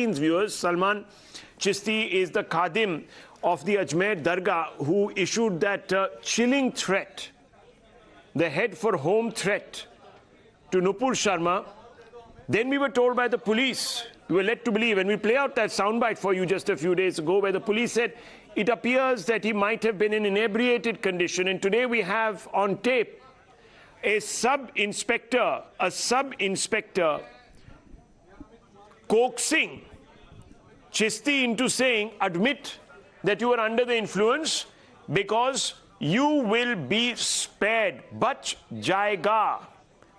viewers, Salman Chisti is the khadim of the Ajmer Dargah who issued that chilling threat, the head for home threat to Nupur Sharma. Then we were told by the police, we were led to believe, and we play out that soundbite for you just a few days ago, where the police said it appears that he might have been in inebriated condition. And today we have on tape a sub-inspector coaxing Chisti into saying, admit that you are under the influence because you will be spared. Bach jayega.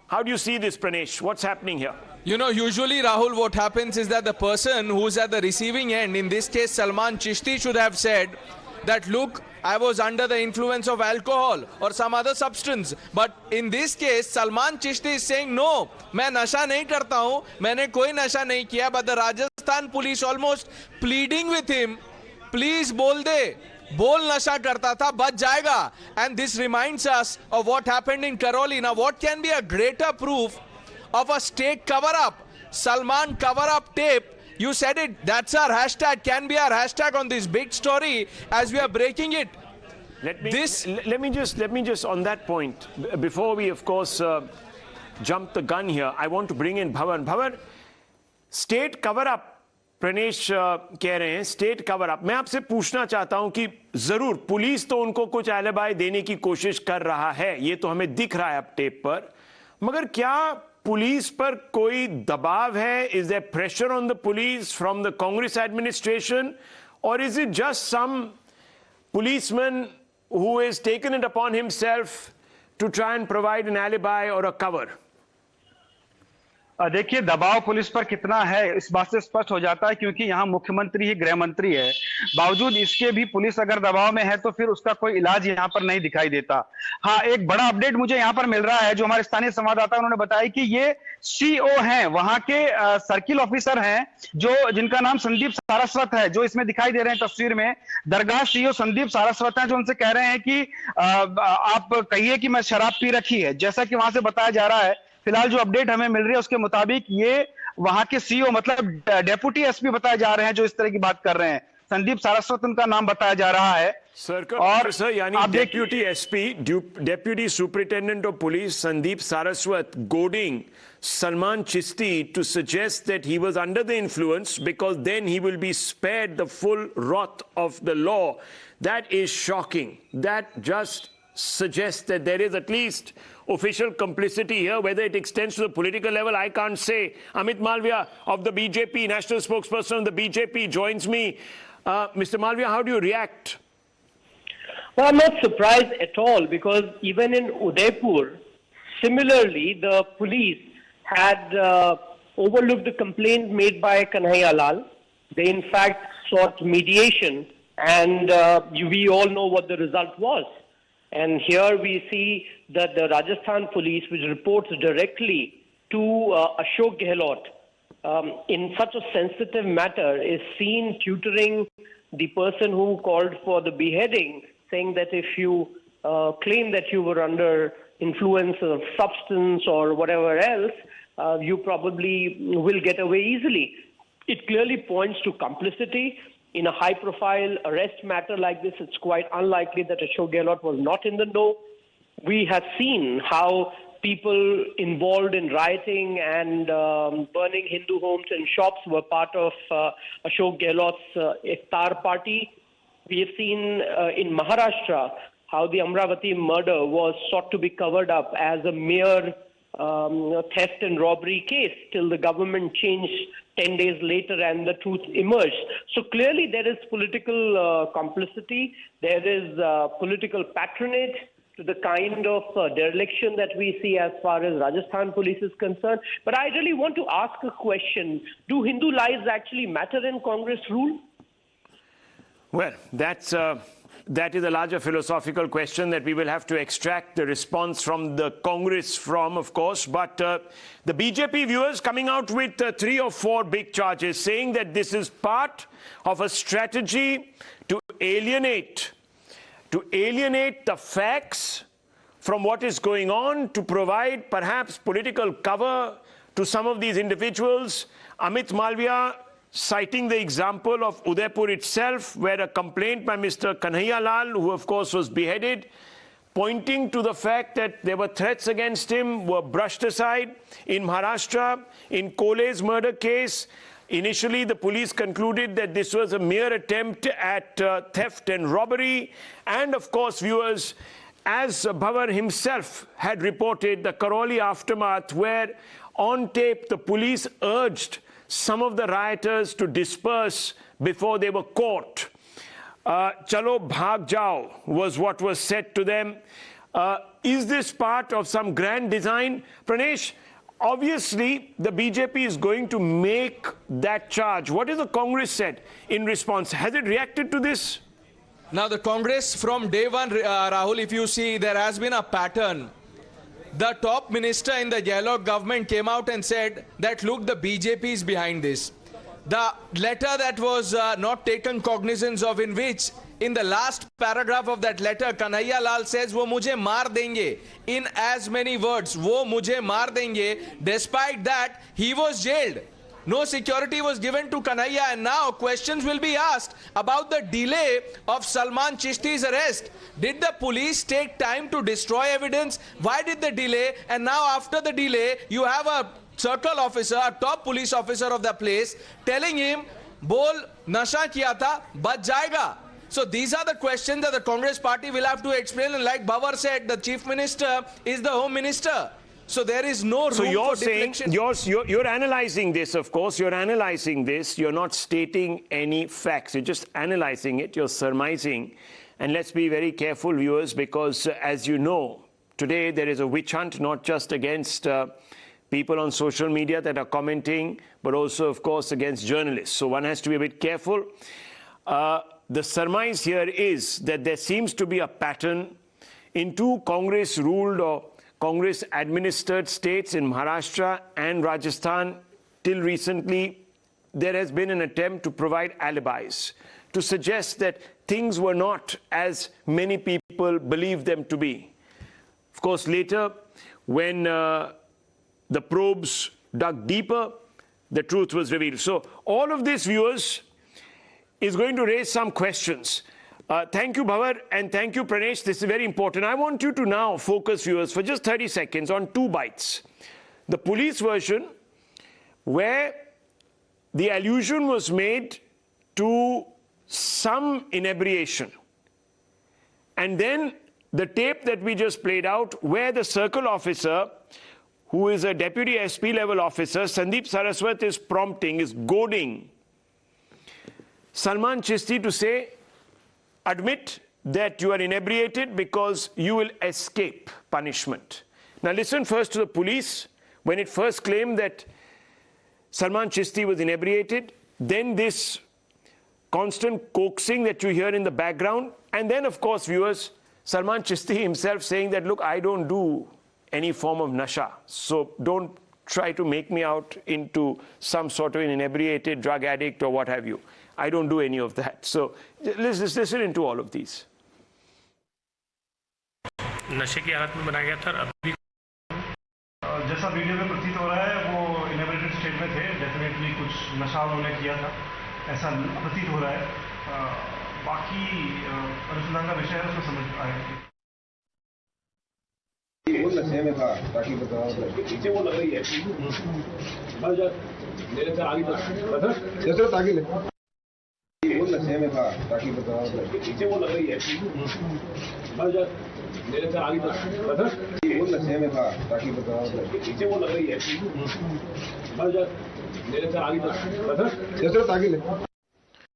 How do you see this, Pranesh? What's happening here? You know, usually, Rahul, what happens is that the person who's at the receiving end, in this case Salman Chisti, should have said that, look, I was under the influence of alcohol or some other substance. But in this case, Salman Chisti is saying, no, मैं नशा नहीं करता हूँ, मैंने कोई नशा नहीं किया. But the Rajasthan police almost pleading with him, please बोल दे, बोल नशा करता था, बच जाएगा. And this reminds us of what happened in Karoli. Now, what can be a greater proof of a state cover-up? Salman cover-up tape. You said it. That's our hashtag. Can be our hashtag on this big story as we are breaking it. Let me just on that point, before we of course jump the gun here, I want to bring in Bhavan. Bhavan, state cover-up. Pranesh कह रहे हैं state cover up. मैं आपसे पूछना चाहता हूं कि जरूर पुलिस तो उनको कुछ एलिबाई देने की कोशिश कर रहा है, ये तो हमें दिख रहा है अब टेप पर, मगर क्या पुलिस पर कोई दबाव है? Is there pressure on the police from the Congress administration, और is it just some policeman who has taken it upon himself to try and provide an alibi or a cover? देखिए, दबाव पुलिस पर कितना है इस बात से स्पष्ट हो जाता है, क्योंकि यहाँ मुख्यमंत्री ही गृह मंत्री है. बावजूद इसके भी पुलिस अगर दबाव में है तो फिर उसका कोई इलाज यहाँ पर नहीं दिखाई देता. हाँ, एक बड़ा अपडेट मुझे यहाँ पर मिल रहा है, जो हमारे स्थानीय संवाददाता उन्होंने बताया कि ये सीओ हैं, वहां के सर्किल ऑफिसर हैं, जो जिनका नाम संदीप सारस्वत है, जो इसमें दिखाई दे रहे हैं तस्वीर में. दरगाह सीओ संदीप सारस्वत हैं, जो उनसे कह रहे हैं कि आप कहिए कि मैं शराब पी रखी है, जैसा कि वहां से बताया जा रहा है. फिलहाल जो अपडेट हमें मिल रही है उसके मुताबिक ये वहां के सीओ मतलब डेप्यूटी एसपी बताए जा रहे हैं, जो इस तरह की बात कर रहे हैं. संदीप सारस्वत उनका नाम बताया जा रहा है. और सर, यानी deputy SP, deputy superintendent of police Sandeep Saraswat goading Salman Chisti to suggest that he was under the influence because then he will be spared the full wrath of the law. That is shocking. That just suggests that there is at least official complicity here. Whether it extends to the political level, I can't say. Amit Malviya of the BJP, national spokesperson of the BJP, joins me. Mr. Malviya, how do you react? Well, I'm not surprised at all, because even in Udaipur, similarly, the police had overlooked the complaint made by Kanhaiya Lal. They in fact sought mediation, and we all know what the result was. And here we see that the Rajasthan police, which reports directly to Ashok Gehlot, in such a sensitive matter, is seen tutoring the person who called for the beheading, saying that if you claim that you were under influence of substance or whatever else, you probably will get away easily. It clearly points to complicity. In a high-profile arrest matter like this, it's quite unlikely that Ashok Gehlot was not in the know. We have seen how people involved in rioting and burning Hindu homes and shops were part of Ashok Gehlot's iftar party. We have seen in Maharashtra how the Amravati murder was sought to be covered up as a mere theft and robbery case till the government changed 10 days later and the truth emerged. So clearly there is political complicity, there is political patronage to the kind of dereliction that we see as far as Rajasthan police is concerned. But I really want to ask a question. Do Hindu lives actually matter in Congress rule? Well, that is a larger philosophical question that we will have to extract the response from the Congress from, of course. But the BJP viewers coming out with 3 or 4 big charges, saying that this is part of a strategy to alienate the facts from what is going on, to provide perhaps political cover to some of these individuals. Amit Malviya, citing the example of Udaipur itself, where a complaint by Mr. Kanhaiya Lal, who of course was beheaded, pointing to the fact that there were threats against him, were brushed aside. In Maharashtra, in Kole's murder case, initially the police concluded that this was a mere attempt at theft and robbery. And of course, viewers, as Bhavar himself had reported, the Karoli aftermath, where on tape the police urged some of the rioters to disperse before they were caught. Chalo bhag jao was what was said to them. Is this part of some grand design? Pranesh, obviously the BJP is going to make that charge. What has the Congress said in response? Has it reacted to this? Now the Congress from day one, Rahul, if you see, there has been a pattern. The top minister in the Gehlot government came out and said that, look, the BJP is behind this. The letter that was not taken cognizance of, in which in the last paragraph of that letter, Kanhaiya Lal says, wo mujhe maar denge. In as many words, wo mujhe maar denge. Despite that, he was jailed. No security was given to Kanhaiya, and now questions will be asked about the delay of Salman Chisti's arrest. Did the police take time to destroy evidence? Why did the delay? And now after the delay, you have a circle officer, a top police officer of the place, telling him, bol nasha kiya tha, bach jayega. So these are the questions that the Congress party will have to explain. And like Bhavar said, the chief minister is the home minister. So there is no room so you're for saying, deflection. you're analyzing this, of course. You're analyzing this. You're not stating any facts. You're just analyzing it. You're surmising. And let's be very careful, viewers, because as you know, today there is a witch hunt, not just against people on social media that are commenting, but also, of course, against journalists. So one has to be a bit careful. The surmise here is that there seems to be a pattern in two Congress-ruled or Congress-administered states in Maharashtra and Rajasthan. Till recently, there has been an attempt to provide alibis, to suggest that things were not as many people believe them to be. Of course, later, when the probes dug deeper, the truth was revealed. So all of this, viewers, is going to raise some questions. Thank you, Bhavar, and thank you, Pranesh. This is very important. I want you to now focus, viewers, for just 30 seconds on two bites. The police version, where the allusion was made to some inebriation. And then the tape that we just played out, where the circle officer, who is a deputy SP level officer, Sandeep Saraswat, is prompting, is goading Salman Chisti to say, admit that you are inebriated because you will escape punishment. Now listen first to the police when it first claimed that Salman Chisti was inebriated, then this constant coaxing that you hear in the background, and then of course, viewers, Salman Chisti himself saying that, look, I don't do any form of nasha, so don't try to make me out into some sort of an inebriated drug addict or what have you. I don't do any of that. So let's listen into all of these. नशे की हालत में बनाया गया था। अभी जैसा video में प्रतीत हो रहा है वो इनेब्रेटेड स्टेट में थे, डेफिनेटली कुछ नशा उन्होंने किया था, ऐसा प्रतीत हो रहा है। बाकी अनुसंधान का विषय है, उसमें समझ आएगा। वो नशे में था ताकि बताओ पीछे वो लग रही है मेरे से आगे जैसे ताकि वो नशे में था ताकि बताओ पीछे वो लग रही है मेरे से आगे वो नशे में था ताकि बताओ पीछे वो लग रही है मेरे से आगे जैसे ताकि